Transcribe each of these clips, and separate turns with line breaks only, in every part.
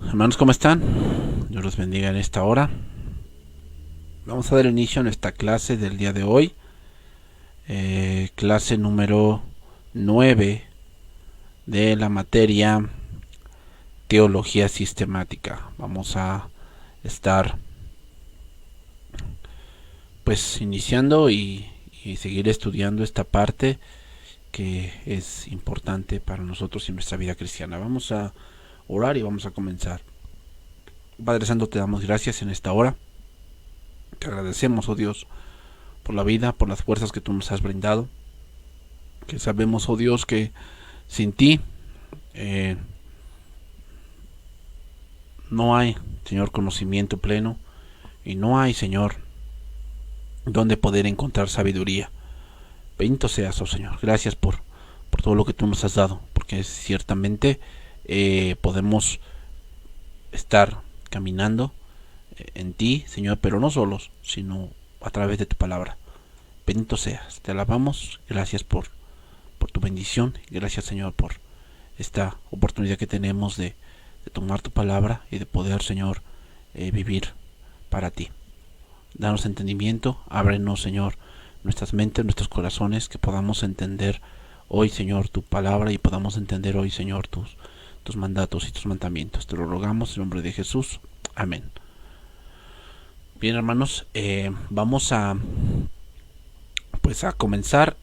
Hermanos, ¿cómo están? Dios los bendiga en esta hora. Vamos a dar inicio a nuestra clase del día de hoy. Clase número 9 de la materia Teología Sistemática. Vamos a estar pues iniciando y seguir estudiando esta parte que es importante para nosotros y nuestra vida cristiana. Vamos a orar y vamos a comenzar. Padre Santo, te damos gracias en esta hora. Te agradecemos, oh Dios, por la vida, por las fuerzas que tú nos has brindado. Que sabemos, oh Dios, que sin ti no hay, Señor, conocimiento pleno. Y no hay, Señor, donde poder encontrar sabiduría. Bendito seas, oh Señor. Gracias por todo lo que tú nos has dado. Porque ciertamente podemos estar caminando en ti, Señor, pero no solos, sino a través de tu palabra. Bendito seas, te alabamos, gracias por tu bendición, gracias, Señor, por esta oportunidad que tenemos de tomar tu palabra y de poder, Señor, vivir para ti. Danos entendimiento, ábrenos, Señor, nuestras mentes, nuestros corazones, que podamos entender hoy, Señor, tu palabra y podamos entender hoy, Señor, tus mandatos y tus mandamientos. Te lo rogamos en nombre de Jesús. Amén. Bien, hermanos, vamos a comenzar.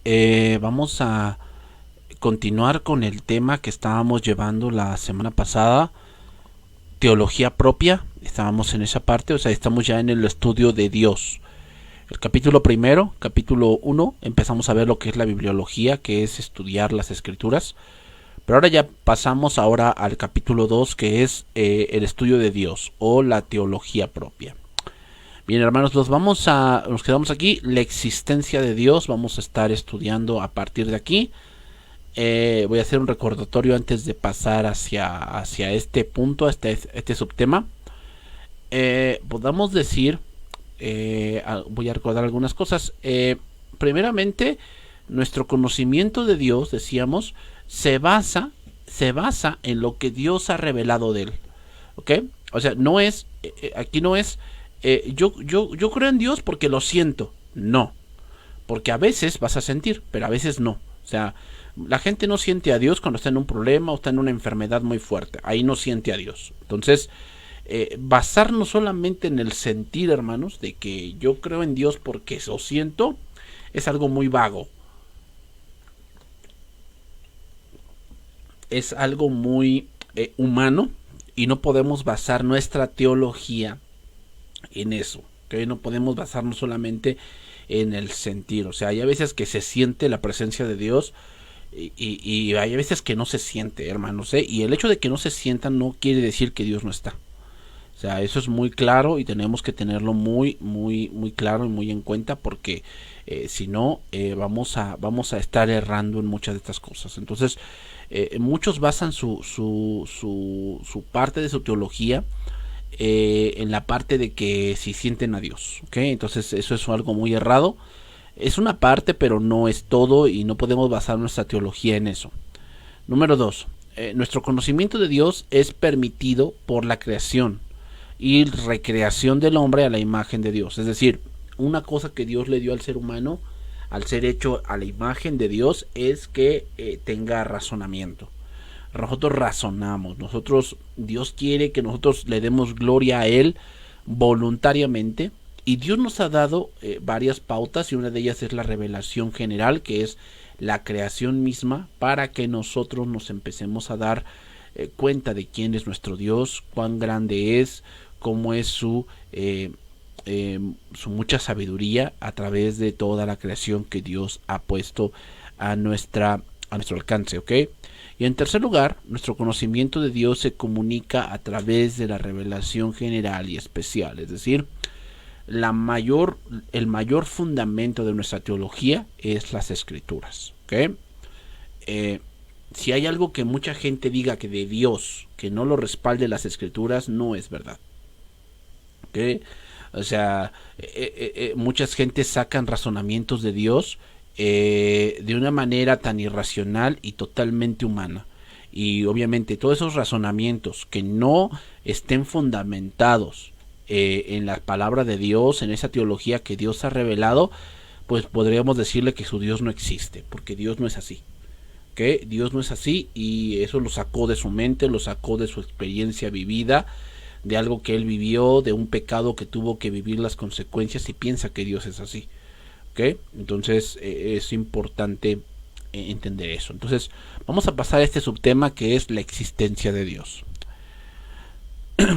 Vamos a continuar con el tema que estábamos llevando la semana pasada, teología propia. Estábamos en esa parte, o sea, estamos ya en el estudio de Dios. El capítulo primero, capítulo 1, empezamos a ver lo que es la bibliología, que es estudiar las escrituras. Pero ahora ya pasamos al capítulo 2, que es el estudio de Dios o la teología propia. Bien, hermanos, nos quedamos aquí. La existencia de Dios, vamos a estar estudiando a partir de aquí. Voy a hacer un recordatorio antes de pasar hacia este punto, este subtema. Podamos decir, voy a recordar algunas cosas. Primeramente, nuestro conocimiento de Dios, decíamos, se basa en lo que Dios ha revelado de él. ¿Ok? O sea, no es, aquí no es, yo creo en Dios porque lo siento. No. Porque a veces vas a sentir, pero a veces no. O sea, la gente no siente a Dios cuando está en un problema o está en una enfermedad muy fuerte. Ahí no siente a Dios. Entonces, basarnos solamente en el sentir, hermanos, de que yo creo en Dios porque lo siento, es algo muy vago. Es algo muy humano y no podemos basar nuestra teología en eso. ¿Okay? No podemos basarnos solamente en el sentir. O sea, hay a veces que se siente la presencia de Dios y hay veces que no se siente, hermanos. Y el hecho de que no se sienta no quiere decir que Dios no está. O sea, eso es muy claro y tenemos que tenerlo muy, muy, muy claro y muy en cuenta porque si no, vamos a estar errando en muchas de estas cosas. Entonces, muchos basan su parte de su teología en la parte de que si sienten a Dios. ¿Okay? Entonces, eso es algo muy errado. Es una parte, pero no es todo y no podemos basar nuestra teología en eso. Número 2. Nuestro conocimiento de Dios es permitido por la creación y recreación del hombre a la imagen de Dios. Es decir, una cosa que Dios le dio al ser humano, al ser hecho a la imagen de Dios, es que tenga razonamiento. Nosotros razonamos, Dios quiere que nosotros le demos gloria a Él voluntariamente, y Dios nos ha dado varias pautas, y una de ellas es la revelación general, que es la creación misma, para que nosotros nos empecemos a dar cuenta de quién es nuestro Dios, cuán grande es, cómo es su mucha sabiduría a través de toda la creación que Dios ha puesto a nuestro alcance, ¿ok? Y en tercer lugar, nuestro conocimiento de Dios se comunica a través de la revelación general y especial, es decir, el mayor fundamento de nuestra teología es las escrituras, ¿ok? Si hay algo que mucha gente diga que de Dios, que no lo respalde las escrituras, no es verdad. ¿Okay? O sea, muchas gentes sacan razonamientos de Dios de una manera tan irracional y totalmente humana. y obviamente todos esos razonamientos que no estén fundamentados en la palabra de Dios, en esa teología que Dios ha revelado, pues podríamos decirle que su Dios no existe, porque Dios no es así. ¿Okay? Dios no es así, y eso lo sacó de su mente, lo sacó de su experiencia vivida, de algo que él vivió, de un pecado que tuvo que vivir las consecuencias, y piensa que Dios es así. ¿Okay? Entonces es importante entender eso. Entonces vamos a pasar a este subtema, que es la existencia de Dios.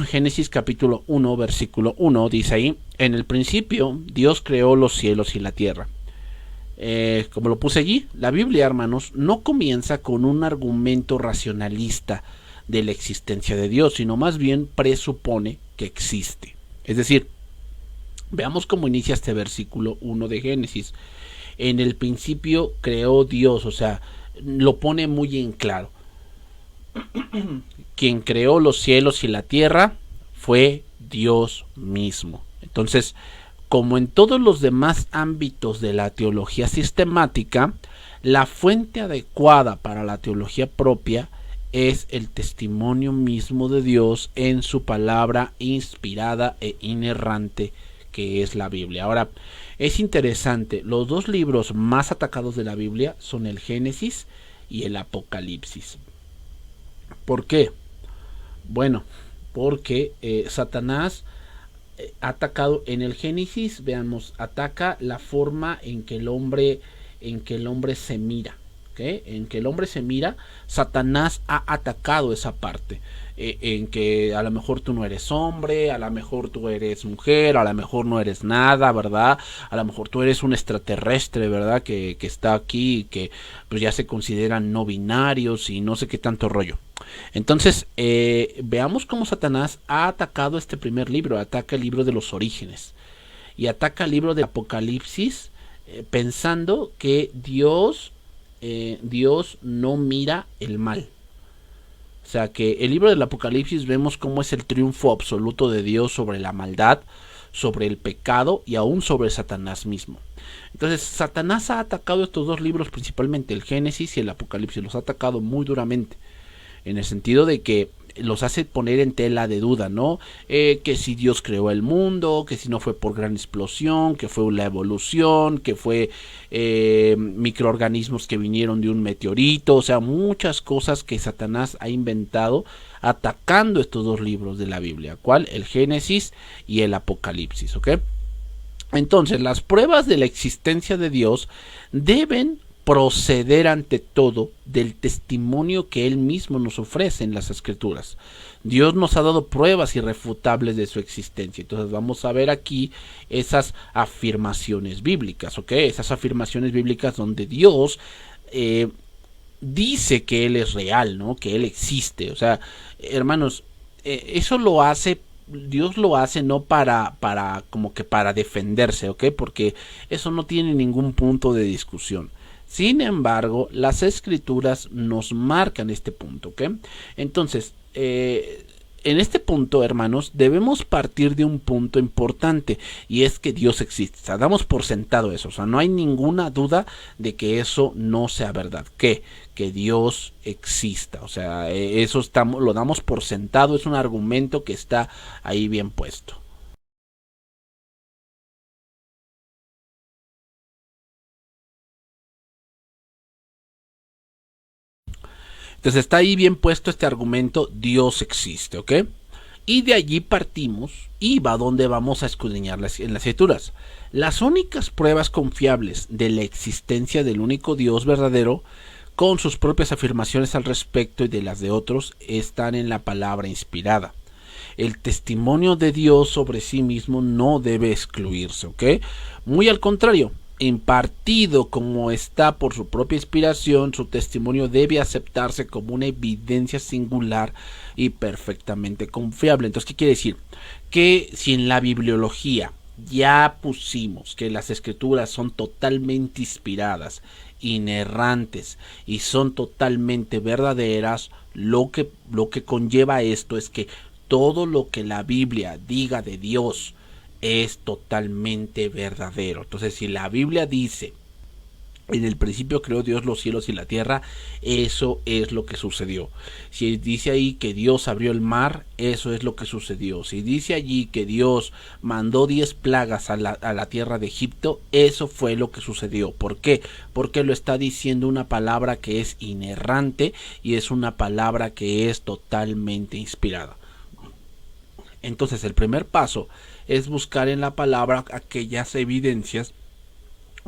Génesis capítulo 1 versículo 1 dice ahí: en el principio Dios creó los cielos y la tierra. Como lo puse allí, la Biblia, hermanos, no comienza con un argumento racionalista de la existencia de Dios, sino más bien presupone que existe. Es decir, veamos cómo inicia este versículo 1 de Génesis. En el principio creó Dios, o sea, lo pone muy en claro. Quien creó los cielos y la tierra fue Dios mismo. Entonces, como en todos los demás ámbitos de la teología sistemática, la fuente adecuada para la teología propia es el testimonio mismo de Dios en su palabra inspirada e inerrante, que es la Biblia. Ahora, es interesante, los dos libros más atacados de la Biblia son el Génesis y el Apocalipsis. ¿Por qué? Bueno, porque Satanás ha atacado en el Génesis, veamos, ataca la forma en que el hombre se mira. ¿Okay? En que el hombre se mira, Satanás ha atacado esa parte, en que a lo mejor tú no eres hombre, a lo mejor tú eres mujer, a lo mejor no eres nada, ¿verdad? A lo mejor tú eres un extraterrestre, ¿verdad? Que está aquí, que pues ya se consideran no binarios y no sé qué tanto rollo. Entonces, veamos cómo Satanás ha atacado este primer libro, ataca el libro de los orígenes y ataca el libro del Apocalipsis, pensando que Dios no mira el mal. O sea, que el libro del Apocalipsis vemos cómo es el triunfo absoluto de Dios sobre la maldad, sobre el pecado y aún sobre Satanás mismo. Entonces, Satanás ha atacado estos dos libros, principalmente el Génesis y el Apocalipsis, los ha atacado muy duramente, en el sentido de que los hace poner en tela de duda, ¿no? Que si Dios creó el mundo, que si no fue por gran explosión, que fue la evolución, que fue microorganismos que vinieron de un meteorito, o sea, muchas cosas que Satanás ha inventado atacando estos dos libros de la Biblia, ¿cuál? El Génesis y el Apocalipsis, ¿ok? Entonces, las pruebas de la existencia de Dios deben proceder ante todo del testimonio que Él mismo nos ofrece en las Escrituras. Dios nos ha dado pruebas irrefutables de su existencia. Entonces vamos a ver aquí esas afirmaciones bíblicas, ¿ok? Esas afirmaciones bíblicas donde Dios dice que Él es real, ¿no? Que Él existe. O sea, hermanos, eso lo hace, Dios lo hace no para como que para defenderse, ¿ok? Porque eso no tiene ningún punto de discusión. Sin embargo, las Escrituras nos marcan este punto, ¿ok? Entonces, en este punto, hermanos, debemos partir de un punto importante, y es que Dios existe. O sea, damos por sentado eso. O sea, no hay ninguna duda de que eso no sea verdad. Que Dios exista. O sea, eso lo damos por sentado. Es un argumento que está ahí bien puesto. Entonces está ahí bien puesto este argumento: Dios existe, ¿ok? Y de allí partimos y va donde vamos a escudriñar en las Escrituras. Las únicas pruebas confiables de la existencia del único Dios verdadero, con sus propias afirmaciones al respecto y de las de otros, están en la palabra inspirada. El testimonio de Dios sobre sí mismo no debe excluirse, ¿ok? Muy al contrario, impartido como está por su propia inspiración, su testimonio debe aceptarse como una evidencia singular y perfectamente confiable. Entonces, ¿qué quiere decir? Que si en la bibliología ya pusimos que las Escrituras son totalmente inspiradas, inerrantes y son totalmente verdaderas, lo que conlleva esto es que todo lo que la Biblia diga de Dios es totalmente verdadero. Entonces, si la Biblia dice En el principio creó Dios los cielos y la tierra, eso es lo que sucedió. Si dice ahí que Dios abrió el mar, eso es lo que sucedió. Si dice allí que Dios mandó 10 plagas a la tierra de Egipto, eso fue lo que sucedió. ¿Por qué? Porque lo está diciendo una palabra que es inerrante y es una palabra que es totalmente inspirada. Entonces el primer paso es buscar en la palabra aquellas evidencias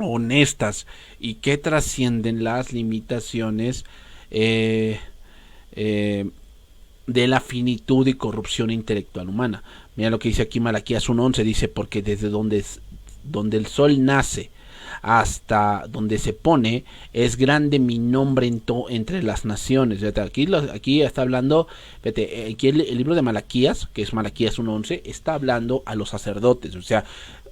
honestas y que trascienden las limitaciones de la finitud y corrupción intelectual humana. Mira lo que dice aquí Malaquías 1:11, dice, porque desde donde el sol nace hasta donde se pone, es grande mi nombre entre las naciones. Aquí está hablando, aquí el libro de Malaquías, que es Malaquías 1:11, está hablando a los sacerdotes. O sea,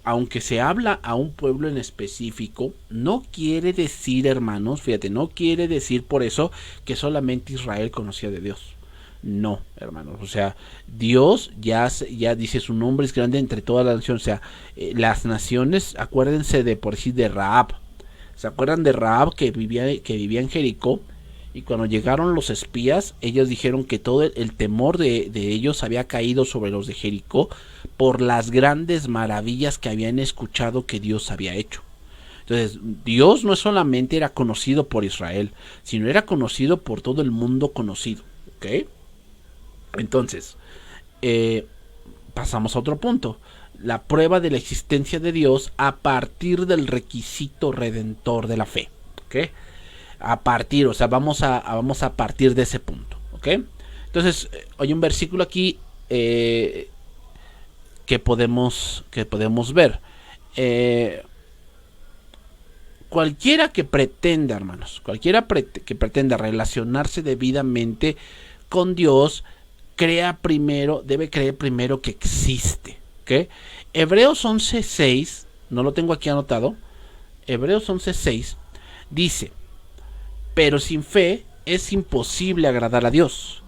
aunque se habla a un pueblo en específico, no quiere decir, hermanos, no quiere decir por eso que solamente Israel conocía de Dios. No, hermanos, o sea, Dios ya dice su nombre es grande entre todas las naciones. O sea, las naciones, acuérdense por decir de Rahab. ¿Se acuerdan de Rahab que vivía en Jericó? Y cuando llegaron los espías, ellos dijeron que todo el temor de ellos había caído sobre los de Jericó por las grandes maravillas que habían escuchado que Dios había hecho. Entonces, Dios no solamente era conocido por Israel, sino era conocido por todo el mundo conocido. ¿Ok? Entonces, pasamos a otro punto. La prueba de la existencia de Dios a partir del requisito redentor de la fe. ¿Ok? Vamos a partir de ese punto, ¿ok? Entonces, hay un versículo aquí que podemos ver. Cualquiera que pretenda, hermanos, que pretenda relacionarse debidamente con Dios, debe creer primero que existe, ¿ok? Hebreos 11:6, no lo tengo aquí anotado, Hebreos 11:6 dice: pero sin fe es imposible agradar a Dios,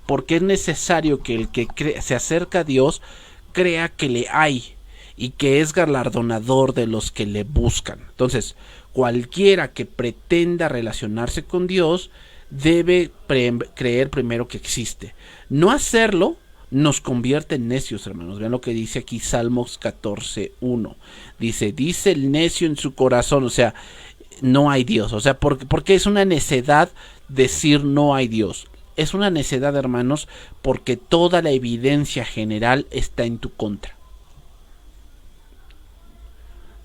porque es necesario que el que se acerca a Dios crea que le hay y que es galardonador de los que le buscan. Entonces, cualquiera que pretenda relacionarse con Dios debe creer primero que existe. No hacerlo nos convierte en necios, hermanos. Vean lo que dice aquí Salmos 14:1. Dice el necio en su corazón, o sea, no hay Dios. O sea, porque es una necedad decir no hay Dios. Es una necedad, hermanos, porque toda la evidencia general está en tu contra.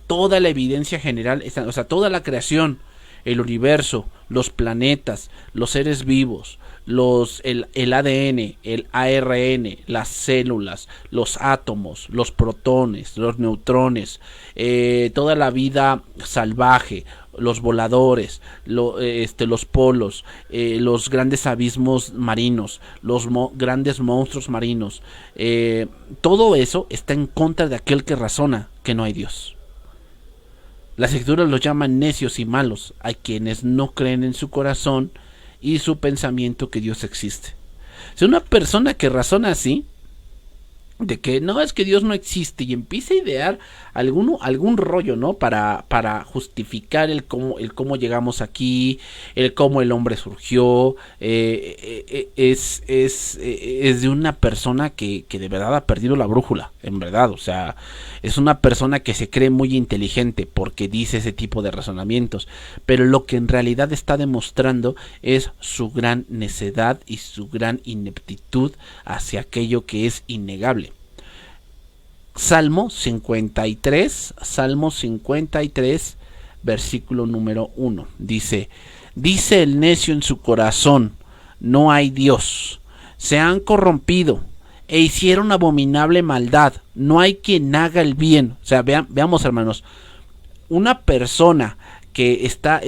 Toda la evidencia general está, o sea, toda la creación, el universo, los planetas, los seres vivos, el ADN, el ARN, las células, los átomos, los protones, los neutrones, toda la vida salvaje, los voladores, los polos, los grandes abismos marinos, los grandes monstruos marinos, todo eso está en contra de aquel que razona que no hay Dios. Las escrituras los llaman necios y malos a quienes no creen en su corazón y su pensamiento que Dios existe. Si una persona que razona así, de que no, es que Dios no existe, y empieza a idear algún rollo, ¿no? Para justificar el cómo llegamos aquí, el cómo el hombre surgió, es de una persona que de verdad ha perdido la brújula, en verdad. O sea, es una persona que se cree muy inteligente porque dice ese tipo de razonamientos, pero lo que en realidad está demostrando es su gran necedad y su gran ineptitud hacia aquello que es innegable. Salmo 53, versículo número 1. Dice el necio en su corazón, no hay Dios. Se han corrompido e hicieron abominable maldad. No hay quien haga el bien. O sea, veamos, hermanos, una persona que está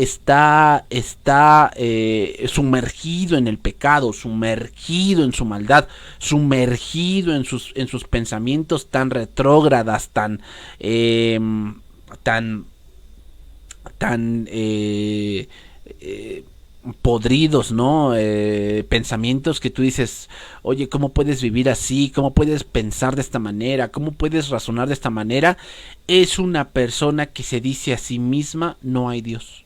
sumergido en el pecado, sumergido en su maldad, sumergido en sus pensamientos tan retrógradas, tan podridos, ¿no? Pensamientos que tú dices, oye, ¿cómo puedes vivir así? ¿Cómo puedes pensar de esta manera? ¿Cómo puedes razonar de esta manera? Es una persona que se dice a sí misma, no hay Dios.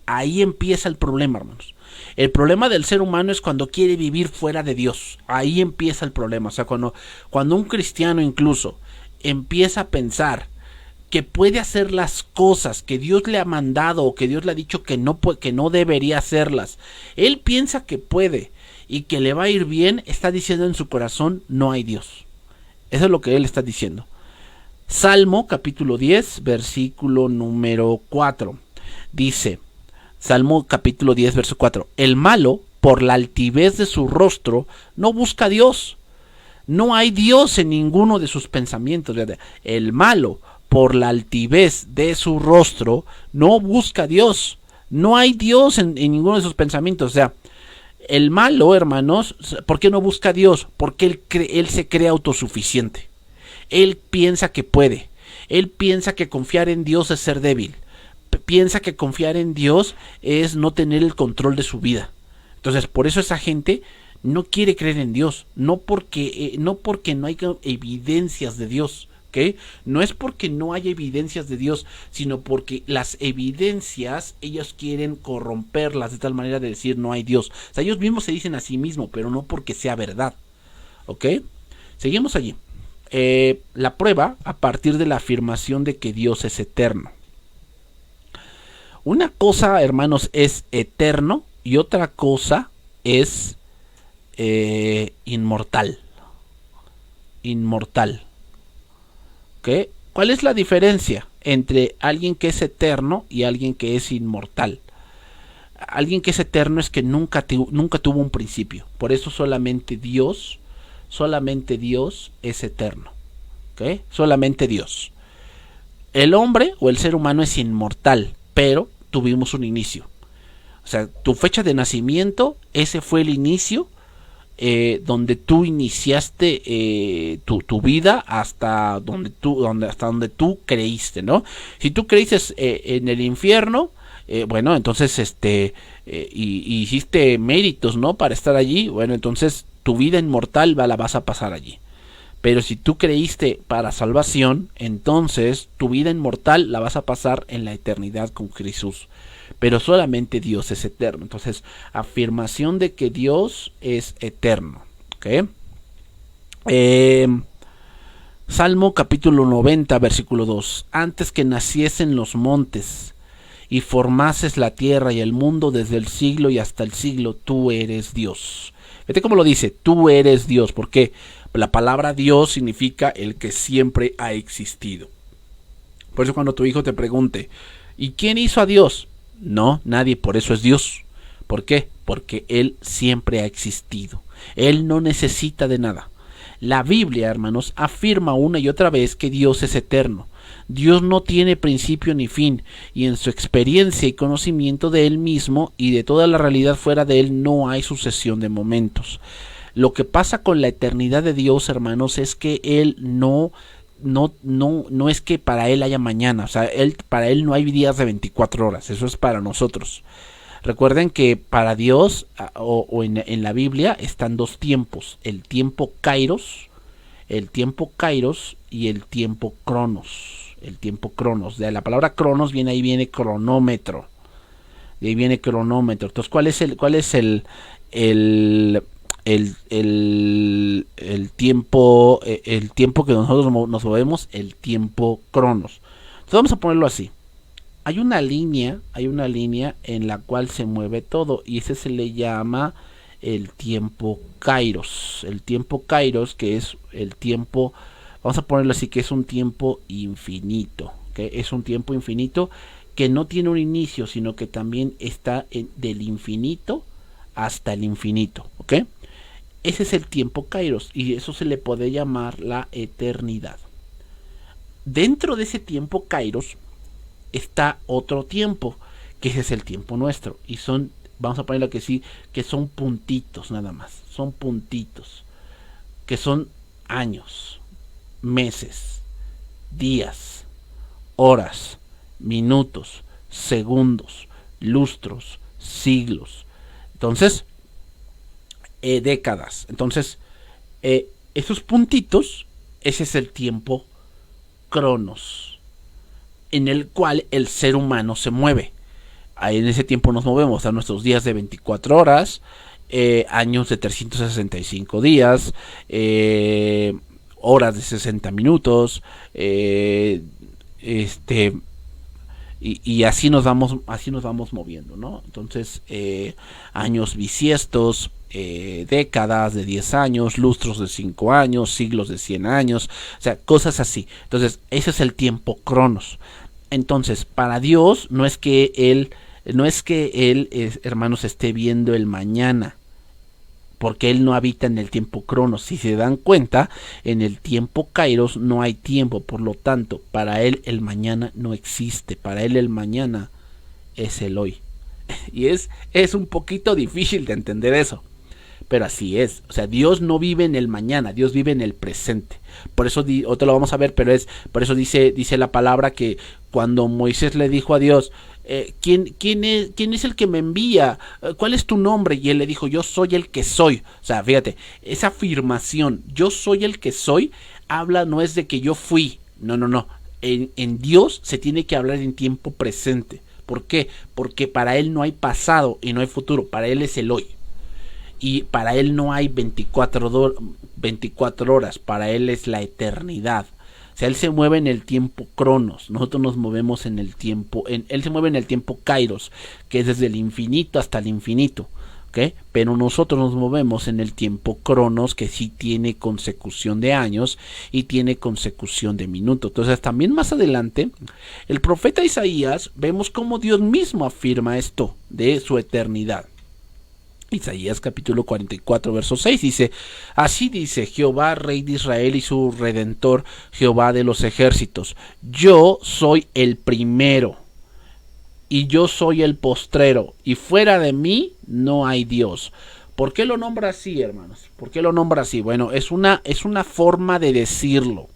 Ahí empieza el problema, hermanos. El problema del ser humano es cuando quiere vivir fuera de Dios. Ahí empieza el problema. O sea, cuando un cristiano incluso empieza a pensar que puede hacer las cosas que Dios le ha mandado o que Dios le ha dicho que no debería hacerlas, él piensa que puede y que le va a ir bien, está diciendo en su corazón, no hay Dios. Eso es lo que él está diciendo. Salmo capítulo 10, versículo número 4. Dice, Salmo capítulo 10, verso 4. El malo, por la altivez de su rostro, no busca a Dios. No hay Dios en ninguno de sus pensamientos. El malo, por la altivez de su rostro, no busca a Dios. No hay Dios en ninguno de sus pensamientos. O sea, el malo, hermanos, ¿por qué no busca a Dios? Porque él se cree autosuficiente. Él piensa que puede. Él piensa que confiar en Dios es ser débil. Piensa que confiar en Dios es no tener el control de su vida. Entonces, por eso esa gente no quiere creer en Dios. No porque no hay evidencias de Dios. ¿Okay? No es porque no haya evidencias de Dios, sino porque las evidencias ellos quieren corromperlas de tal manera de decir no hay Dios. O sea, ellos mismos se dicen a sí mismos, pero no porque sea verdad. ¿Ok? Seguimos allí. La prueba a partir de la afirmación de que Dios es eterno. Una cosa, hermanos, es eterno y otra cosa es inmortal. Inmortal. ¿Okay? ¿Cuál es la diferencia entre alguien que es eterno y alguien que es inmortal? Alguien que es eterno es que nunca tuvo un principio. Por eso solamente Dios es eterno. ¿Okay? Solamente Dios. El hombre o el ser humano es inmortal, pero tuvimos un inicio. O sea, tu fecha de nacimiento, ese fue el inicio donde tú iniciaste tu vida hasta donde tú creíste, ¿no? Si tú creíste en el infierno, bueno, entonces y hiciste méritos, ¿no? Para estar allí, bueno, entonces tu vida inmortal la vas a pasar allí. Pero si tú creíste para salvación, entonces tu vida inmortal la vas a pasar en la eternidad con Jesús. Pero solamente Dios es eterno. Entonces, afirmación de que Dios es eterno. ¿Okay? Salmo capítulo 90, versículo 2. Antes que naciesen los montes y formases la tierra y el mundo desde el siglo y hasta el siglo, tú eres Dios. Fíjate cómo lo dice, tú eres Dios. ¿Por qué? La palabra Dios significa el que siempre ha existido. Por eso cuando tu hijo te pregunte, ¿y quién hizo a Dios? No, nadie, por eso es Dios. ¿Por qué? Porque Él siempre ha existido. Él no necesita de nada. La Biblia, hermanos, afirma una y otra vez que Dios es eterno. Dios no tiene principio ni fin, y en su experiencia y conocimiento de Él mismo y de toda la realidad fuera de Él no hay sucesión de momentos. Lo que pasa con la eternidad de Dios, hermanos, es que Él no es que para Él haya mañana. O sea, para Él no hay días de 24 horas. Eso es para nosotros. Recuerden que para Dios o en la Biblia están dos tiempos. El tiempo Kairos y el tiempo Cronos. El tiempo Cronos. De la palabra Cronos ahí viene cronómetro. De ahí viene cronómetro. Entonces, ¿cuál es el tiempo que nosotros nos movemos? El tiempo Cronos. Entonces vamos a ponerlo así. Hay una línea en la cual se mueve todo y ese se le llama el tiempo Kairos. El tiempo Kairos, que es el tiempo, vamos a ponerlo así, que es un tiempo infinito. ¿Okay? Es un tiempo infinito que no tiene un inicio, sino que también está del infinito hasta el infinito. ¿Ok? Ese es el tiempo Kairos y eso se le puede llamar la eternidad. Dentro de ese tiempo Kairos está otro tiempo, que ese es el tiempo nuestro. Y son, vamos a ponerlo que sí, que son puntitos nada más. Son puntitos. Que son años, meses, días, horas, minutos, segundos, lustros, siglos. Entonces, décadas. Entonces, esos puntitos, ese es el tiempo cronos, en el cual el ser humano se mueve. Ahí en ese tiempo nos movemos a nuestros días de 24 horas, años de 365 días, horas de 60 minutos, y así nos vamos moviendo, ¿no? Entonces, años bisiestos, décadas de 10 años, lustros de 5 años, siglos de 100 años, o sea, cosas así. Entonces, ese es el tiempo cronos. Entonces, para Dios no es que él, hermanos, esté viendo el mañana, porque él no habita en el tiempo cronos. Si se dan cuenta, en el tiempo kairos no hay tiempo, por lo tanto, para él el mañana no existe, para él el mañana es el hoy. Y es un poquito difícil de entender eso, pero así es. O sea, Dios no vive en el mañana, Dios vive en el presente. Por eso, otro lo vamos a ver, pero por eso dice la palabra que cuando Moisés le dijo a Dios, ¿quién es el que me envía? ¿Cuál es tu nombre? Y él le dijo, yo soy el que soy. O sea, fíjate, esa afirmación, yo soy el que soy, habla no es de que yo fui, no. En Dios se tiene que hablar en tiempo presente. ¿Por qué? Porque para él no hay pasado y no hay futuro, para él es el hoy. Y para él no hay 24 horas, para él es la eternidad. O sea, él se mueve en el tiempo cronos, nosotros nos movemos en el tiempo, él se mueve en el tiempo kairos, que es desde el infinito hasta el infinito, ¿okay? Pero nosotros nos movemos en el tiempo cronos, que sí tiene consecución de años y tiene consecución de minutos. Entonces también más adelante, el profeta Isaías, vemos cómo Dios mismo afirma esto de su eternidad. Isaías capítulo 44 verso 6 dice, así dice Jehová, Rey de Israel y su Redentor, Jehová de los ejércitos, yo soy el primero y yo soy el postrero, y fuera de mí no hay Dios. ¿Por qué lo nombra así, hermanos? ¿Por qué lo nombra así? Bueno, es una forma de decirlo.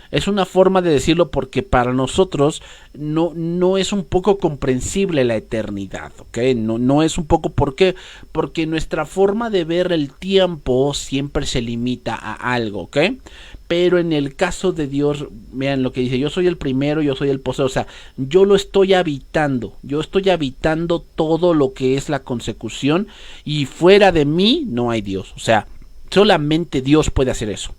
Es una forma de decirlo porque para nosotros no es un poco comprensible la eternidad, ¿ok? No es un poco, ¿por qué? Porque nuestra forma de ver el tiempo siempre se limita a algo, ¿ok? Pero en el caso de Dios, vean lo que dice, yo soy el primero, yo soy el postrero, o sea, yo lo estoy habitando todo lo que es la consecución, y fuera de mí no hay Dios, o sea, solamente Dios puede hacer eso.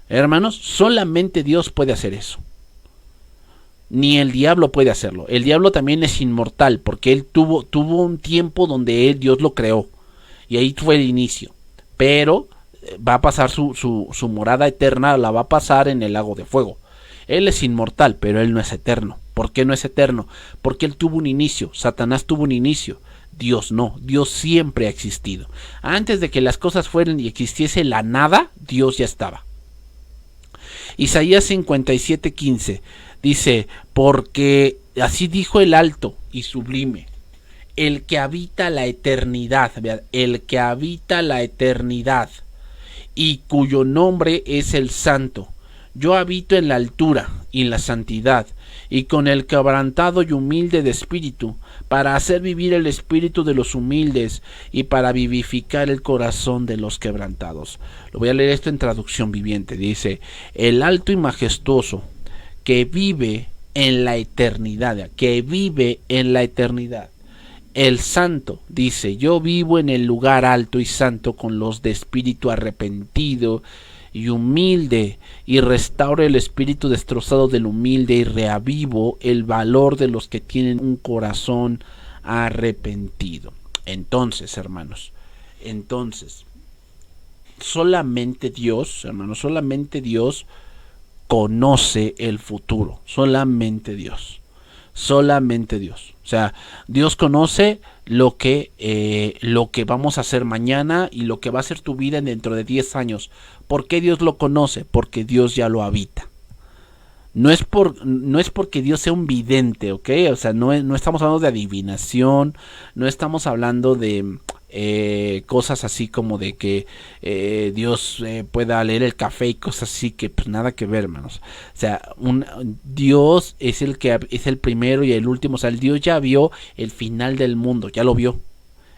Hermanos, solamente Dios puede hacer eso. Ni el diablo puede hacerlo. El diablo también es inmortal, porque él tuvo un tiempo donde Dios lo creó, y ahí fue el inicio. Pero va a pasar su morada eterna, la va a pasar en el lago de fuego. Él es inmortal, pero él no es eterno. ¿Por qué no es eterno? Porque él tuvo un inicio. Satanás tuvo un inicio. Dios no. Dios siempre ha existido. Antes de que las cosas fueran y existiese la nada, Dios ya estaba. Isaías 57:15 dice, porque así dijo el alto y sublime, el que habita la eternidad, el que habita la eternidad, y cuyo nombre es el Santo. Yo habito en la altura y en la santidad, y con el quebrantado y humilde de espíritu, para hacer vivir el espíritu de los humildes y para vivificar el corazón de los quebrantados. Lo voy a leer esto en traducción viviente. Dice, el alto y majestuoso, que vive en la eternidad, El santo dice, yo vivo en el lugar alto y santo con los de espíritu arrepentido y humilde, y restauro el espíritu destrozado del humilde, y reavivo el valor de los que tienen un corazón arrepentido. Entonces, hermanos, solamente Dios, hermanos, solamente Dios conoce el futuro, solamente Dios. O sea, Dios conoce lo que vamos a hacer mañana y lo que va a ser tu vida dentro de 10 años. ¿Por qué Dios lo conoce? Porque Dios ya lo habita. No es porque Dios sea un vidente, ¿ok? O sea, no estamos hablando de adivinación, no estamos hablando de cosas así como de que Dios pueda leer el café y cosas así, que pues nada que ver, hermanos. O sea, Dios es el que es el primero y el último. O sea, el Dios ya vio el final del mundo, ya lo vio.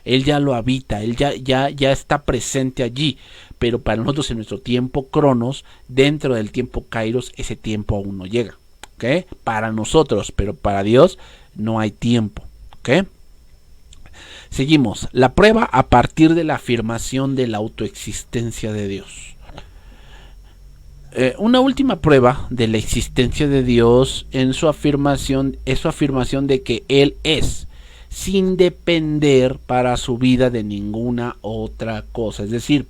Él ya lo habita, Él ya está presente allí. Pero para nosotros en nuestro tiempo Cronos, dentro del tiempo Kairos, ese tiempo aún no llega. ¿Ok? Para nosotros, pero para Dios no hay tiempo. ¿Ok? Seguimos. La prueba a partir de la afirmación de la autoexistencia de Dios. Una última prueba de la existencia de Dios en su afirmación es su afirmación de que Él es, sin depender para su vida de ninguna otra cosa. Es decir,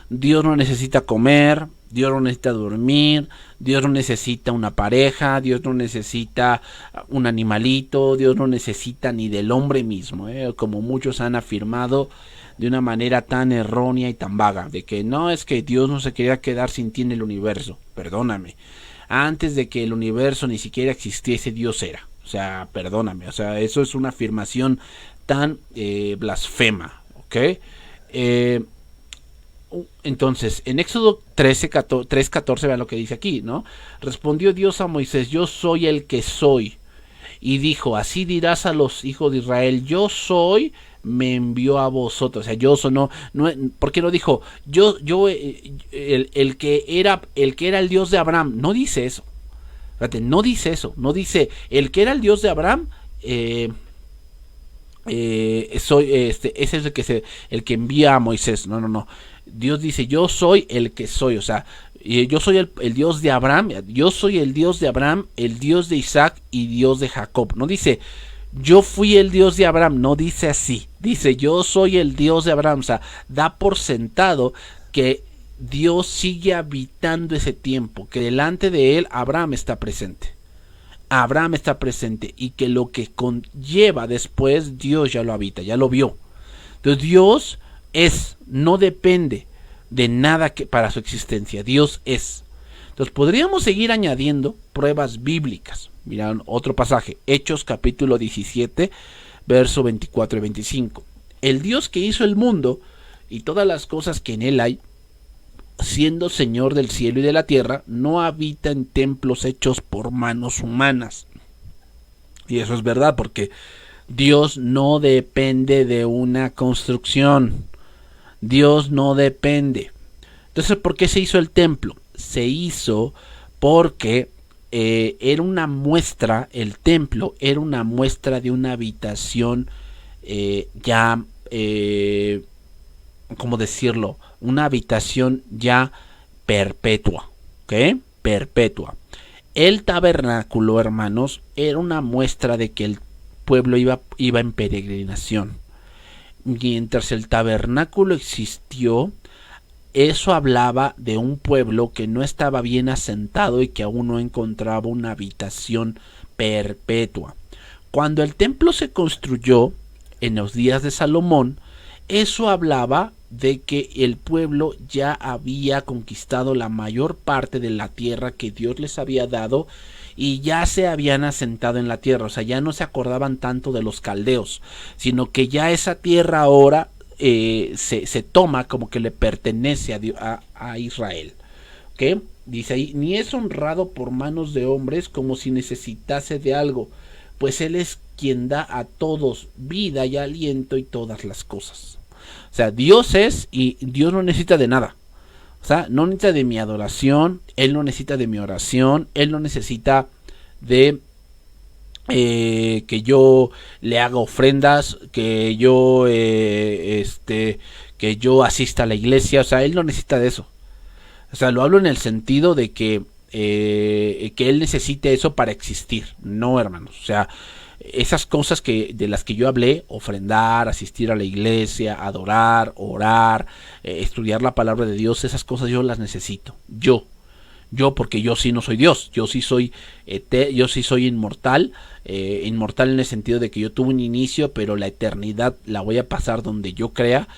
Dios no necesita comer, Dios no necesita dormir, Dios no necesita una pareja, Dios no necesita un animalito, Dios no necesita ni del hombre mismo, como muchos han afirmado de una manera tan errónea y tan vaga, de que no, es que Dios no se quería quedar sin ti en el universo. Perdóname, antes de que el universo ni siquiera existiese, Dios era. O sea, perdóname, o sea, eso es una afirmación tan blasfema, ¿ok? Entonces, en Éxodo 3:14, vean lo que dice aquí, ¿no? Respondió Dios a Moisés: yo soy el que soy. Y dijo: así dirás a los hijos de Israel: yo soy, me envió a vosotros. O sea, yo soy, no, ¿por qué no dijo el que era el Dios de Abraham? No dice eso. Fíjate, no dice eso. No dice el que era el Dios de Abraham. Ese es el que envía a Moisés. No. Dios dice: yo soy el que soy. O sea, yo soy el Dios de Abraham. Yo soy el Dios de Abraham, el Dios de Isaac y Dios de Jacob. No dice yo fui el Dios de Abraham. No dice así. Dice yo soy el Dios de Abraham. O sea, da por sentado que Dios sigue habitando ese tiempo, que delante de él Abraham está presente. Abraham está presente y que lo que conlleva después Dios ya lo habita, ya lo vio. Entonces Dios no depende de nada para su existencia. Dios es. Entonces podríamos seguir añadiendo pruebas bíblicas. Mira otro pasaje, Hechos capítulo 17, verso 24 y 25. El Dios que hizo el mundo y todas las cosas que en él hay, siendo Señor del cielo y de la tierra, no habita en templos hechos por manos humanas. Y eso es verdad, porque Dios no depende de una construcción. Dios no depende. Entonces, ¿por qué se hizo el templo? Se hizo porque era una muestra, el templo era una muestra de una habitación ¿cómo decirlo? Una habitación ya perpetua, ¿ok? Perpetua. El tabernáculo, hermanos, era una muestra de que el pueblo iba en peregrinación. Mientras el tabernáculo existió, eso hablaba de un pueblo que no estaba bien asentado y que aún no encontraba una habitación perpetua. Cuando el templo se construyó en los días de Salomón, eso hablaba de que el pueblo ya había conquistado la mayor parte de la tierra que Dios les había dado y ya se habían asentado en la tierra. O sea, ya no se acordaban tanto de los caldeos, sino que ya esa tierra ahora se toma como que le pertenece a Israel. ¿Okay? Dice ahí: ni es honrado por manos de hombres como si necesitase de algo, pues Él es quien da a todos vida y aliento y todas las cosas. O sea, Dios es, y Dios no necesita de nada. O sea, no necesita de mi adoración, Él no necesita de mi oración, Él no necesita de que yo le haga ofrendas, que yo asista a la iglesia. O sea, Él no necesita de eso. O sea, lo hablo en el sentido de que Él necesite eso para existir. No, hermanos. O sea, esas cosas de las que yo hablé, ofrendar, asistir a la iglesia, adorar, orar, estudiar la palabra de Dios, esas cosas yo las necesito. Yo porque yo sí no soy Dios, yo sí soy inmortal, inmortal en el sentido de que yo tuve un inicio, pero la eternidad la voy a pasar donde yo crea.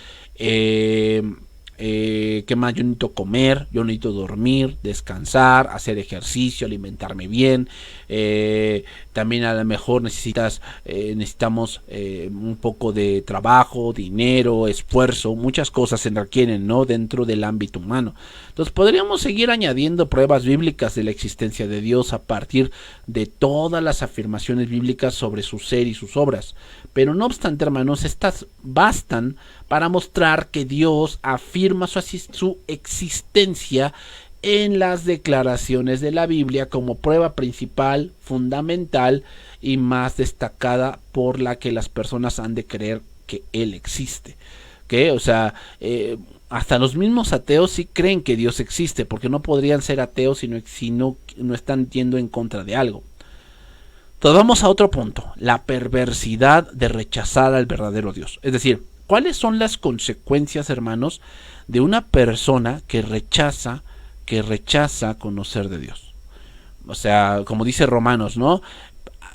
¿Qué más? Yo necesito comer, yo necesito dormir, descansar, hacer ejercicio, alimentarme bien. También a lo mejor necesitamos un poco de trabajo, dinero, esfuerzo, muchas cosas se requieren, ¿no? Dentro del ámbito humano. Entonces podríamos seguir añadiendo pruebas bíblicas de la existencia de Dios a partir de todas las afirmaciones bíblicas sobre su ser y sus obras. Pero no obstante, hermanos, estas bastan para mostrar que Dios afirma su existencia en las declaraciones de la Biblia como prueba principal, fundamental y más destacada por la que las personas han de creer que Él existe. ¿Okay? O sea, hasta los mismos ateos sí creen que Dios existe, porque no podrían ser ateos si no están yendo en contra de algo. Entonces vamos a otro punto, la perversidad de rechazar al verdadero Dios. Es decir, ¿cuáles son las consecuencias, hermanos, de una persona que rechaza conocer de Dios? O sea, como dice Romanos, ¿no?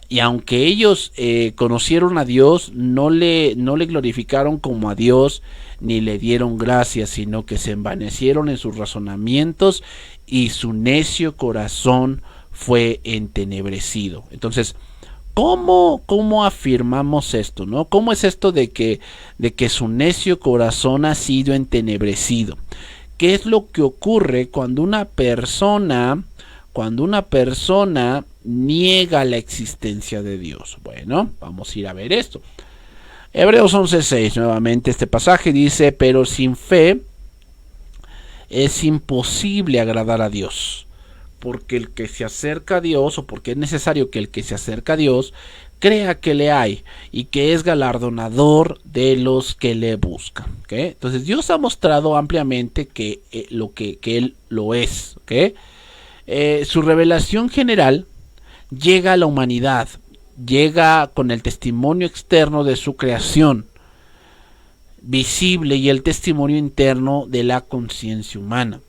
Y aunque ellos conocieron a Dios, no le glorificaron como a Dios, ni le dieron gracias, sino que se envanecieron en sus razonamientos y su necio corazón fue entenebrecido. Entonces, ¿cómo afirmamos esto, no? ¿Cómo es esto de que su necio corazón ha sido entenebrecido? ¿Qué es lo que ocurre cuando una persona niega la existencia de Dios? Bueno, vamos a ir a ver esto. Hebreos 11:6, nuevamente este pasaje dice: pero sin fe es imposible agradar a Dios, porque el que se acerca a Dios, o porque es necesario que el que se acerca a Dios crea que le hay y que es galardonador de los que le buscan. ¿Okay? Entonces Dios ha mostrado ampliamente que Él lo es. ¿Okay? Su revelación general llega a la humanidad, llega con el testimonio externo de su creación visible y el testimonio interno de la conciencia humana.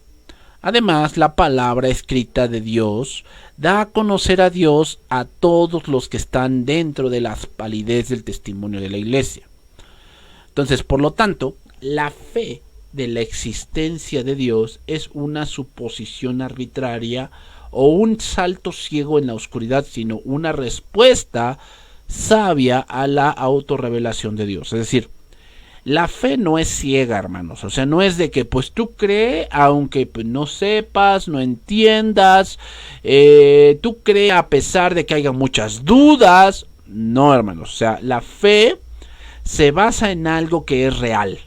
Además, la palabra escrita de Dios da a conocer a Dios a todos los que están dentro de la validez del testimonio de la Iglesia. Entonces, por lo tanto, la fe de la existencia de Dios es una suposición arbitraria o un salto ciego en la oscuridad, sino una respuesta sabia a la autorrevelación de Dios. Es decir, la fe no es ciega, hermanos. O sea, no es de que pues tú crees, aunque pues, no sepas, no entiendas, tú crees a pesar de que haya muchas dudas. No, hermanos. O sea, la fe se basa en algo que es real.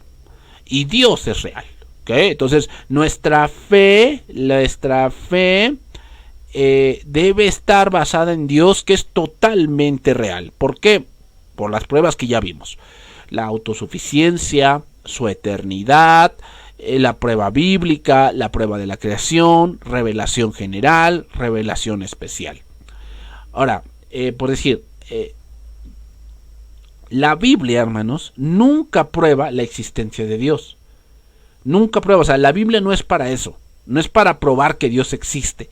Y Dios es real. ¿Okay? Entonces, nuestra fe debe estar basada en Dios, que es totalmente real. ¿Por qué? Por las pruebas que ya vimos. La autosuficiencia, su eternidad, la prueba bíblica, la prueba de la creación, revelación general, revelación especial. Ahora, por decir, la Biblia, hermanos, nunca prueba la existencia de Dios. Nunca prueba, o sea, la Biblia no es para eso, no es para probar que Dios existe.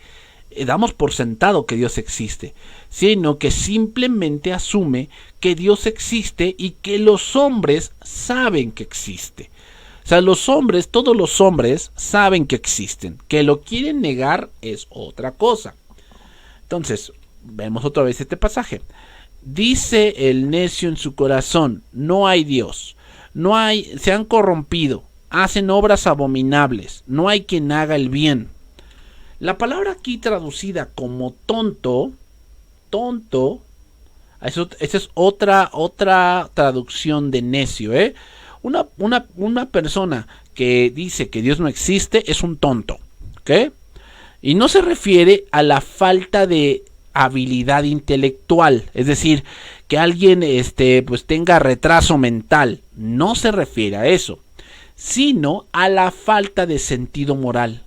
Damos por sentado que Dios existe, sino que simplemente asume que Dios existe y que los hombres saben que existe. O sea, todos los hombres saben que existen. Que lo quieren negar es otra cosa. Entonces, vemos otra vez este pasaje. Dice el necio en su corazón: no hay Dios, se han corrompido, hacen obras abominables, no hay quien haga el bien. La palabra aquí traducida como tonto, esa es otra traducción de necio, ¿eh? Una persona que dice que Dios no existe es un tonto, ¿ok? Y no se refiere a la falta de habilidad intelectual, es decir, que alguien pues tenga retraso mental, no se refiere a eso, sino a la falta de sentido moral,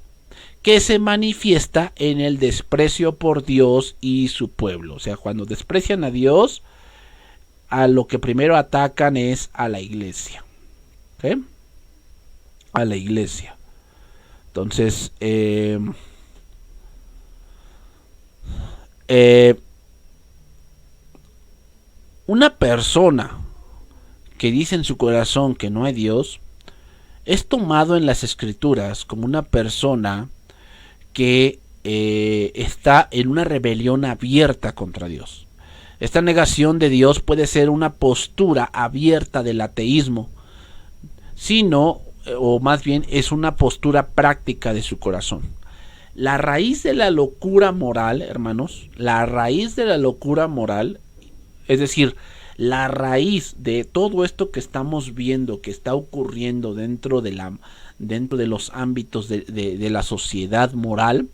que se manifiesta en el desprecio por Dios y su pueblo. O sea, cuando desprecian a Dios, a lo que primero atacan es a la iglesia. ¿Okay? A la iglesia. Entonces, una persona que dice en su corazón que no hay Dios es tomado en las escrituras como una persona que está en una rebelión abierta contra Dios. Esta negación de Dios puede ser una postura abierta del ateísmo, sino, o más bien es una postura práctica de su corazón. La raíz de la locura moral, hermanos, la raíz de la locura moral, es decir, la raíz de todo esto que estamos viendo, que está ocurriendo dentro de los ámbitos de la sociedad moral,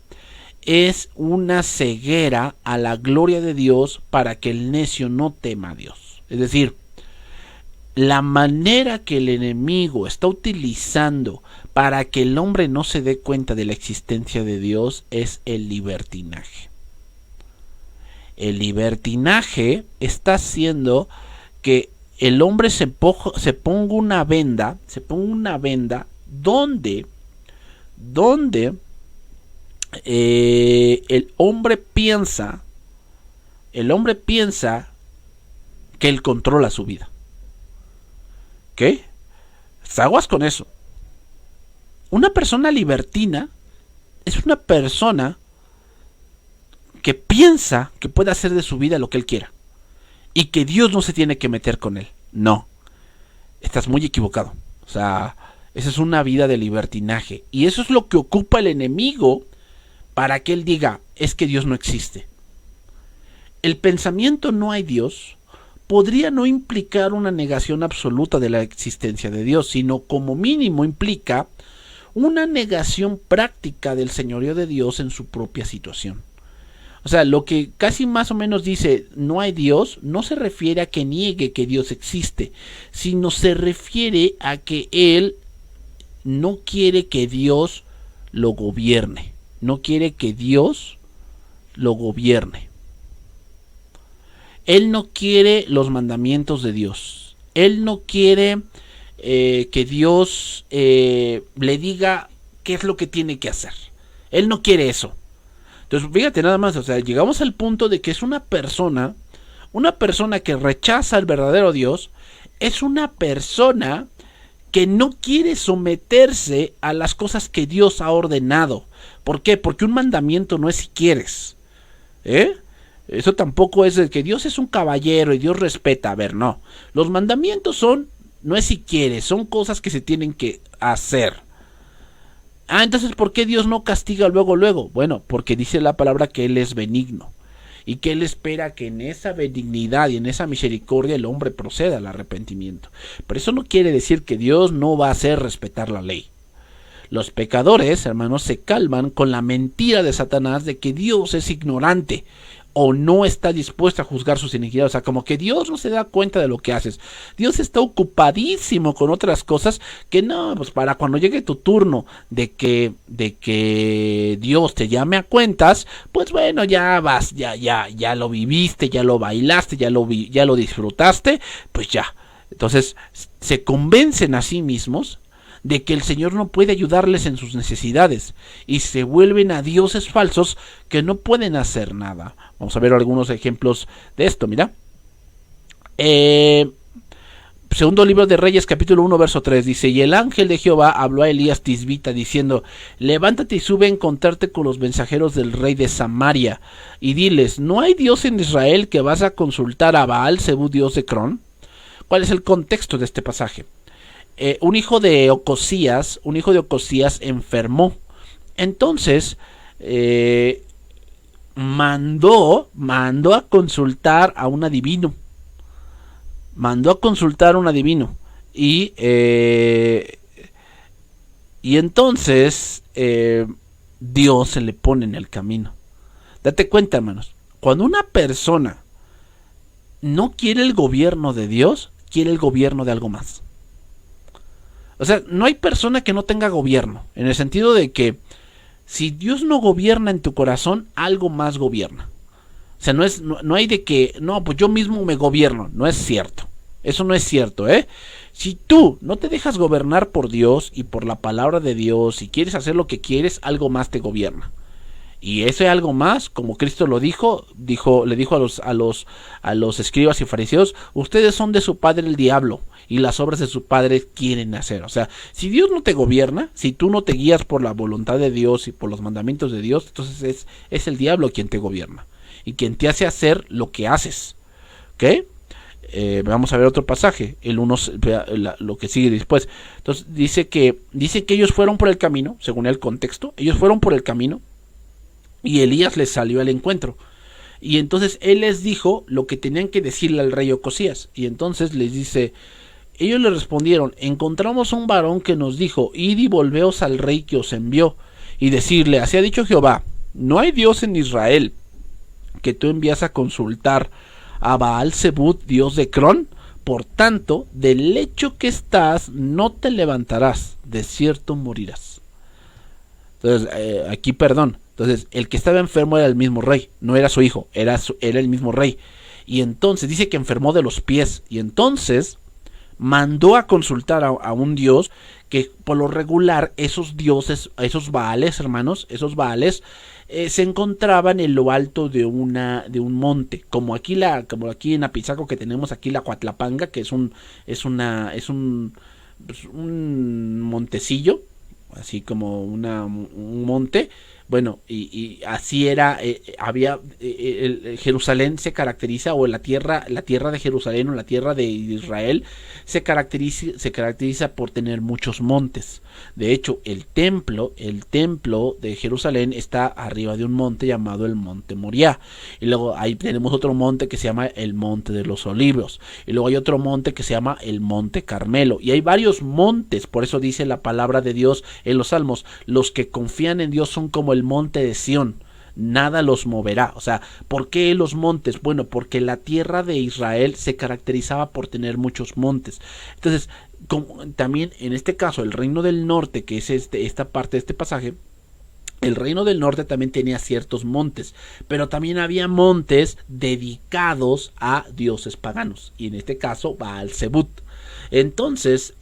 es una ceguera a la gloria de Dios para que el necio no tema a Dios. Es decir, la manera que el enemigo está utilizando para que el hombre no se dé cuenta de la existencia de Dios es el libertinaje. El libertinaje está haciendo que el hombre se ponga una venda donde el hombre piensa que él controla su vida. ¿Ok? Aguas con eso. Una persona libertina es una persona que piensa que puede hacer de su vida lo que él quiera y que Dios no se tiene que meter con él. No, estás muy equivocado. O sea, esa es una vida de libertinaje y eso es lo que ocupa el enemigo para que él diga, es que Dios no existe. El pensamiento no hay Dios podría no implicar una negación absoluta de la existencia de Dios, sino como mínimo implica una negación práctica del señorío de Dios en su propia situación. O sea, lo que casi más o menos dice no hay Dios, no se refiere a que niegue que Dios existe, sino se refiere a que él no quiere que Dios lo gobierne. No quiere que Dios lo gobierne. Él no quiere los mandamientos de Dios. Él no quiere que Dios le diga qué es lo que tiene que hacer. Él no quiere eso. Entonces, fíjate nada más, o sea, llegamos al punto de que es una persona que rechaza al verdadero Dios, es una persona que no quiere someterse a las cosas que Dios ha ordenado. ¿Por qué? Porque un mandamiento no es si quieres. Eso tampoco es de que Dios es un caballero y Dios respeta. A ver, no. Los mandamientos no es si quieres, son cosas que se tienen que hacer. Entonces, ¿por qué Dios no castiga luego? Bueno, porque dice la palabra que Él es benigno y que Él espera que en esa benignidad y en esa misericordia el hombre proceda al arrepentimiento. Pero eso no quiere decir que Dios no va a hacer respetar la ley. Los pecadores, hermanos, se calman con la mentira de Satanás de que Dios es ignorante o no está dispuesto a juzgar sus iniquidades. O sea, como que Dios no se da cuenta de lo que haces. Dios está ocupadísimo con otras cosas que no, pues para cuando llegue tu turno de que Dios te llame a cuentas, pues bueno, ya vas, ya lo viviste, ya lo bailaste, ya lo disfrutaste, pues ya. Entonces, se convencen a sí mismos de que el Señor no puede ayudarles en sus necesidades y se vuelven a dioses falsos que no pueden hacer nada. Vamos a ver algunos ejemplos de esto, mira. Segundo libro de Reyes, capítulo 1, verso 3, dice: y el ángel de Jehová habló a Elías Tisbita diciendo: levántate y sube a encontrarte con los mensajeros del rey de Samaria y diles: ¿no hay Dios en Israel que vas a consultar a Baal, Zebú, dios de Crón? ¿Cuál es el contexto de este pasaje? Un hijo de Ocosías enfermó. Entonces mandó a consultar a un adivino. Y entonces Dios se le pone en el camino. Date cuenta, hermanos, cuando una persona no quiere el gobierno de Dios, quiere el gobierno de algo más. O sea, no hay persona que no tenga gobierno, en el sentido de que si Dios no gobierna en tu corazón, algo más gobierna. O sea, no hay de que, no, pues yo mismo me gobierno. No es cierto. Eso no es cierto, Si tú no te dejas gobernar por Dios y por la palabra de Dios y quieres hacer lo que quieres, algo más te gobierna. Y ese algo más, como Cristo lo le dijo a los escribas y fariseos: ustedes son de su padre el diablo, y las obras de su padre quieren hacer. O sea, si Dios no te gobierna, si tú no te guías por la voluntad de Dios y por los mandamientos de Dios, entonces es el diablo quien te gobierna y quien te hace hacer lo que haces. ¿Ok? Vamos a ver otro pasaje, lo que sigue después. Entonces dice que ellos fueron por el camino, según el contexto, ellos fueron por el camino y Elías les salió al encuentro. Y entonces él les dijo lo que tenían que decirle al rey Ocosías. Y entonces les dice, ellos le respondieron: encontramos un varón que nos dijo: id y volveos al rey que os envió, y decirle: así ha dicho Jehová, no hay Dios en Israel que tú envías a consultar a Baal-Zebub, dios de Cron. Por tanto, del lecho que estás no te levantarás, de cierto morirás. Entonces, aquí perdón. Entonces, el que estaba enfermo era el mismo rey, no era su hijo, era el mismo rey. Y entonces dice que enfermó de los pies. Y entonces mandó a consultar a un dios que por lo regular esos dioses, esos baales, hermanos, esos baales se encontraban en lo alto de un monte, como aquí en Apizaco, que tenemos aquí la Coatlapanga, que es un montecillo, así como un monte. Bueno, y así era, Jerusalén se caracteriza, o la tierra de Jerusalén o la tierra de Israel se caracteriza por tener muchos montes. De hecho, el templo de Jerusalén está arriba de un monte llamado el Monte Moriah. Y luego ahí tenemos otro monte que se llama el Monte de los Olivos. Y luego hay otro monte que se llama el Monte Carmelo. Y hay varios montes, por eso dice la palabra de Dios en los Salmos: los que confían en Dios son como el monte de Sión, nada los moverá. O sea, ¿por qué los montes? Bueno, porque la tierra de Israel se caracterizaba por tener muchos montes. Entonces, también en este caso, el reino del norte, que es esta parte de este pasaje, el reino del norte también tenía ciertos montes, pero también había montes dedicados a dioses paganos, y en este caso Baal-Zebub. Entonces,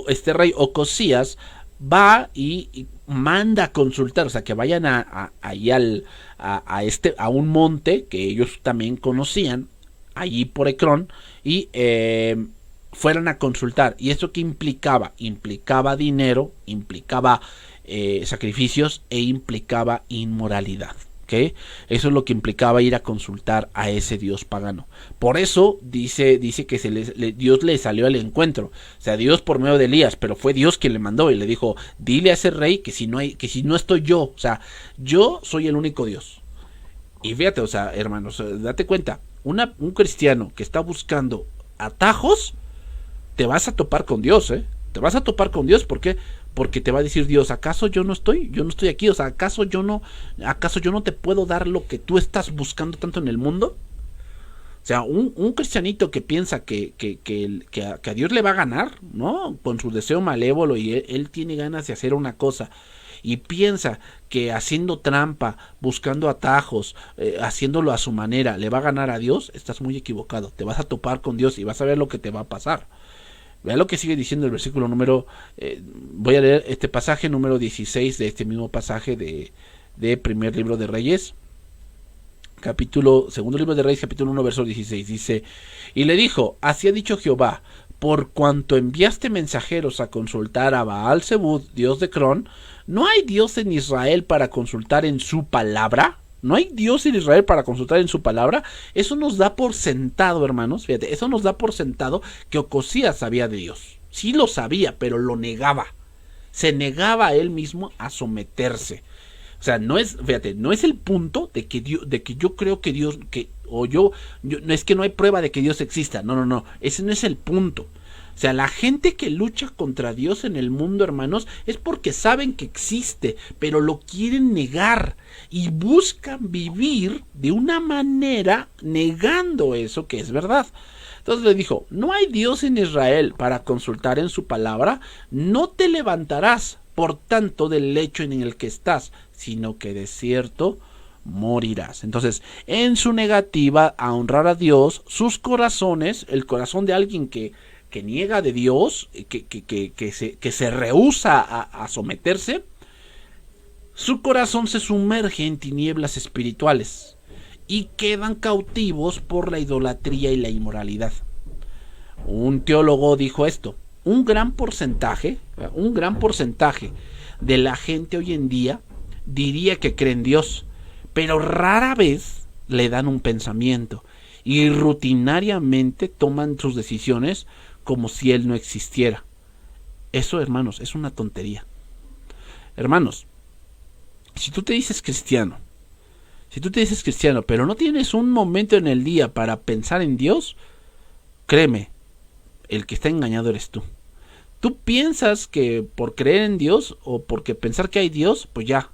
este rey Ocosías va y manda a consultar, o sea, que vayan ahí a un monte que ellos también conocían, allí por Ecrón, y fueran a consultar. ¿Y eso qué implicaba? Implicaba dinero, implicaba sacrificios e implicaba inmoralidad. ¿Okay? Eso es lo que implicaba ir a consultar a ese dios pagano. Por eso dice que Dios le salió al encuentro. O sea, Dios por medio de Elías, pero fue Dios quien le mandó y le dijo: dile a ese rey que si no estoy yo, o sea, yo soy el único Dios. Y fíjate, o sea, hermanos, date cuenta, un cristiano que está buscando atajos, te vas a topar con Dios, te vas a topar con Dios. ¿Por qué? Porque te va a decir Dios: ¿acaso yo no estoy aquí? O sea, ¿acaso yo no te puedo dar lo que tú estás buscando tanto en el mundo? O sea, un cristianito que piensa que a Dios le va a ganar, ¿no? Con su deseo malévolo, y él tiene ganas de hacer una cosa, y piensa que haciendo trampa, buscando atajos, haciéndolo a su manera, le va a ganar a Dios, estás muy equivocado. Te vas a topar con Dios y vas a ver lo que te va a pasar. Vea lo que sigue diciendo el versículo voy a leer este pasaje número 16 de este mismo pasaje de primer libro de Reyes, segundo libro de Reyes, capítulo 1, verso 16. Dice: y le dijo: así ha dicho Jehová, por cuanto enviaste mensajeros a consultar a Baal-Zebub, dios de Cron, ¿no hay Dios en Israel para consultar en su palabra? ¿No hay Dios en Israel para consultar en su palabra? Eso nos da por sentado, hermanos, fíjate, eso nos da por sentado que Ocosías sabía de Dios. Sí lo sabía, pero lo negaba. Se negaba a él mismo a someterse. O sea, no es el punto de que yo creo que Dios, no es que no hay prueba de que Dios exista. No, ese no es el punto. O sea, la gente que lucha contra Dios en el mundo, hermanos, es porque saben que existe, pero lo quieren negar y buscan vivir de una manera negando eso que es verdad. Entonces le dijo: no hay Dios en Israel para consultar en su palabra, no te levantarás, por tanto, del lecho en el que estás, sino que de cierto morirás. Entonces, en su negativa a honrar a Dios, sus corazones, el corazón de alguien que niega de Dios, que se rehúsa a someterse, su corazón se sumerge en tinieblas espirituales y quedan cautivos por la idolatría y la inmoralidad. Un teólogo dijo esto: un gran porcentaje de la gente hoy en día diría que cree en Dios, pero rara vez le dan un pensamiento y rutinariamente toman sus decisiones como si Él no existiera. Eso, hermanos, es una tontería. Hermanos, si tú te dices cristiano, pero no tienes un momento en el día para pensar en Dios, créeme, el que está engañado eres tú. Tú piensas que por creer en Dios o porque pensar que hay Dios, pues ya.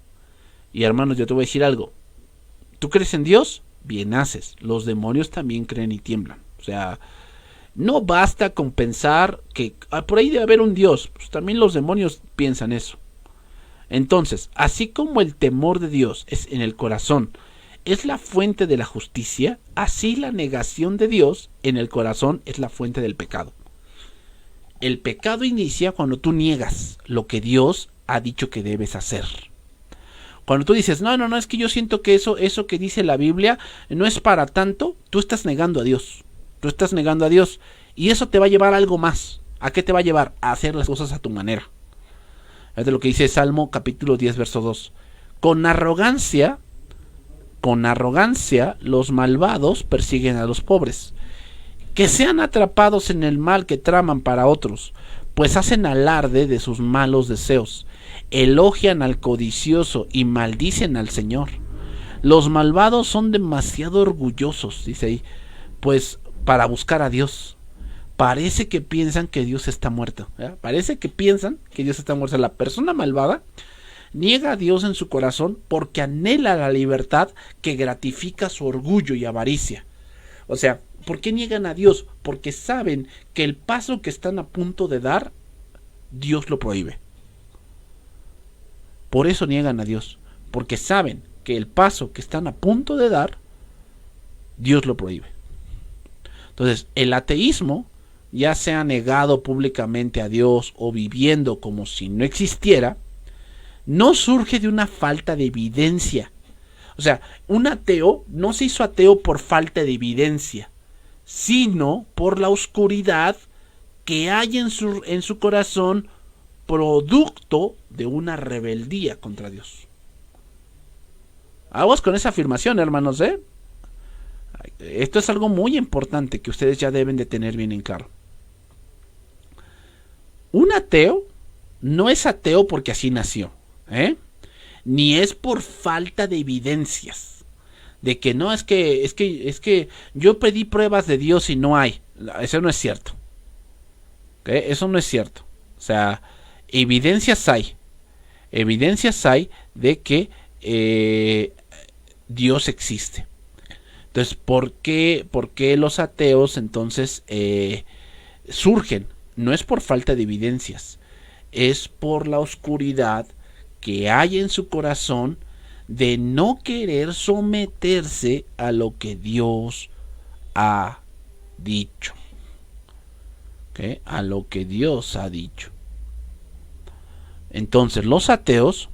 Y hermanos, yo te voy a decir algo. ¿Tú crees en Dios? Bien haces. Los demonios también creen y tiemblan. O sea, no basta con pensar que por ahí debe haber un Dios. Pues también los demonios piensan eso. Entonces, así como el temor de Dios es en el corazón, es la fuente de la justicia, así la negación de Dios en el corazón es la fuente del pecado. El pecado inicia cuando tú niegas lo que Dios ha dicho que debes hacer. Cuando tú dices, no, es que yo siento que eso que dice la Biblia no es para tanto, tú estás negando a Dios. Y eso te va a llevar a algo más. ¿A qué te va a llevar? A hacer las cosas a tu manera. Es de lo que dice Salmo capítulo 10, verso 2. Con arrogancia, los malvados persiguen a los pobres. Que sean atrapados en el mal que traman para otros, pues hacen alarde de sus malos deseos, elogian al codicioso y maldicen al Señor. Los malvados son demasiado orgullosos, dice ahí, pues para buscar a Dios. Parece que piensan que Dios está muerto. La persona malvada niega a Dios en su corazón porque anhela la libertad que gratifica su orgullo y avaricia. O sea, ¿por qué niegan a Dios? Porque saben que el paso que están a punto de dar, Dios lo prohíbe. Por eso niegan a Dios, porque saben que el paso que están a punto de dar, Dios lo prohíbe. Entonces, el ateísmo, ya sea negado públicamente a Dios o viviendo como si no existiera, no surge de una falta de evidencia. O sea, un ateo no se hizo ateo por falta de evidencia, sino por la oscuridad que hay en su corazón, producto de una rebeldía contra Dios. Aguas con esa afirmación, hermanos, ¿eh? Esto es algo muy importante que ustedes ya deben de tener bien en claro. Un ateo no es ateo porque así nació, ni es por falta de evidencias. De que no, es que yo pedí pruebas de Dios y no hay. Eso no es cierto. Eso no es cierto. O sea, evidencias hay. Evidencias hay de que Dios existe. Entonces, ¿por qué los ateos entonces surgen? No es por falta de evidencias. Es por la oscuridad que hay en su corazón de no querer someterse a lo que Dios ha dicho. A lo que Dios ha dicho. Entonces, los ateos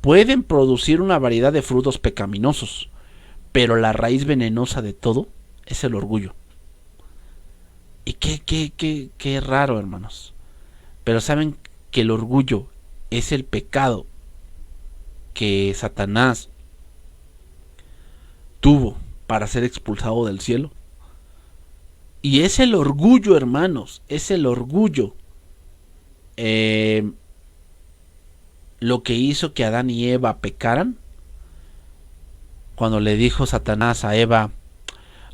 pueden producir una variedad de frutos pecaminosos, pero la raíz venenosa de todo es el orgullo. Y qué raro, hermanos. Pero saben que el orgullo es el pecado que Satanás tuvo para ser expulsado del cielo. Y es el orgullo, hermanos, es el orgullo lo que hizo que Adán y Eva pecaran. Cuando le dijo Satanás a Eva,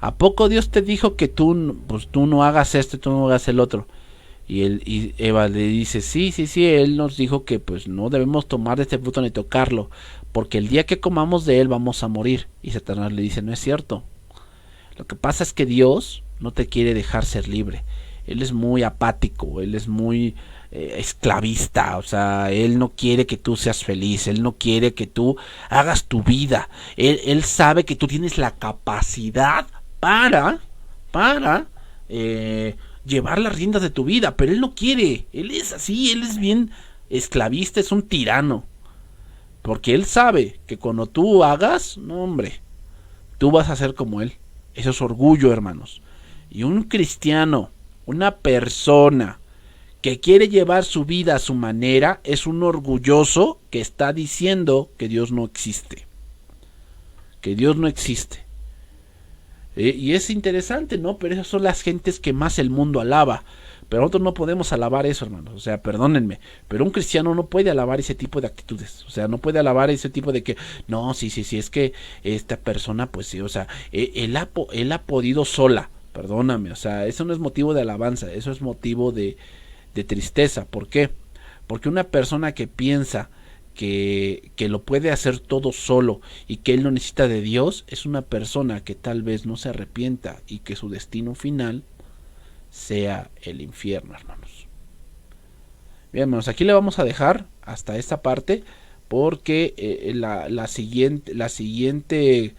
¿a poco Dios te dijo que tú no hagas esto y tú no hagas el otro? Y Eva le dice, sí, él nos dijo que pues no debemos tomar de este fruto ni tocarlo, porque el día que comamos de él vamos a morir. Y Satanás le dice, no es cierto. Lo que pasa es que Dios no te quiere dejar ser libre. Él es muy apático, él es muy esclavista, o sea, él no quiere que tú seas feliz, él no quiere que tú hagas tu vida. Él sabe que tú tienes la capacidad para llevar las riendas de tu vida, pero él no quiere. Él es así, él es bien esclavista, es un tirano. Porque Él sabe que cuando tú hagas, no hombre, tú vas a ser como Él. Eso es orgullo, hermanos. Y un cristiano, una persona que quiere llevar su vida a su manera, es un orgulloso que está diciendo que Dios no existe. Que Dios no existe. Y es interesante, ¿no? Pero esas son las gentes que más el mundo alaba. Pero nosotros no podemos alabar eso, hermanos. O sea, perdónenme. Pero un cristiano no puede alabar ese tipo de actitudes. O sea, no puede alabar ese tipo de que, no, sí, es que esta persona, pues sí, o sea, él ha podido sola. Perdóname, o sea, eso no es motivo de alabanza, eso es motivo de tristeza. ¿Por qué? Porque una persona que piensa que lo puede hacer todo solo y que él no necesita de Dios, es una persona que tal vez no se arrepienta y que su destino final sea el infierno, hermanos. Bien, hermanos, aquí le vamos a dejar hasta esta parte porque la siguiente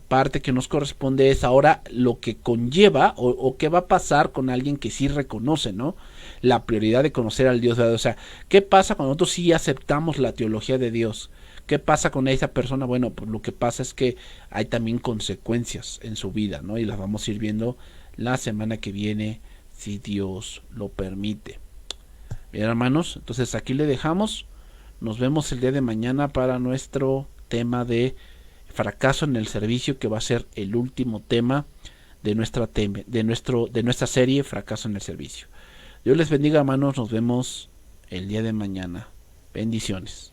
parte que nos corresponde es ahora lo que conlleva o qué va a pasar con alguien que sí reconoce, ¿no?, la prioridad de conocer al Dios verdadero. O sea, ¿qué pasa cuando nosotros sí aceptamos la teología de Dios? ¿Qué pasa con esa persona? Bueno, pues lo que pasa es que hay también consecuencias en su vida, ¿no? Y las vamos a ir viendo la semana que viene, si Dios lo permite. Bien, hermanos, entonces aquí le dejamos. Nos vemos el día de mañana para nuestro tema de fracaso en el servicio, que va a ser el último tema de nuestra serie Fracaso en el servicio. Dios les bendiga, hermanos. Nos vemos el día de mañana. Bendiciones.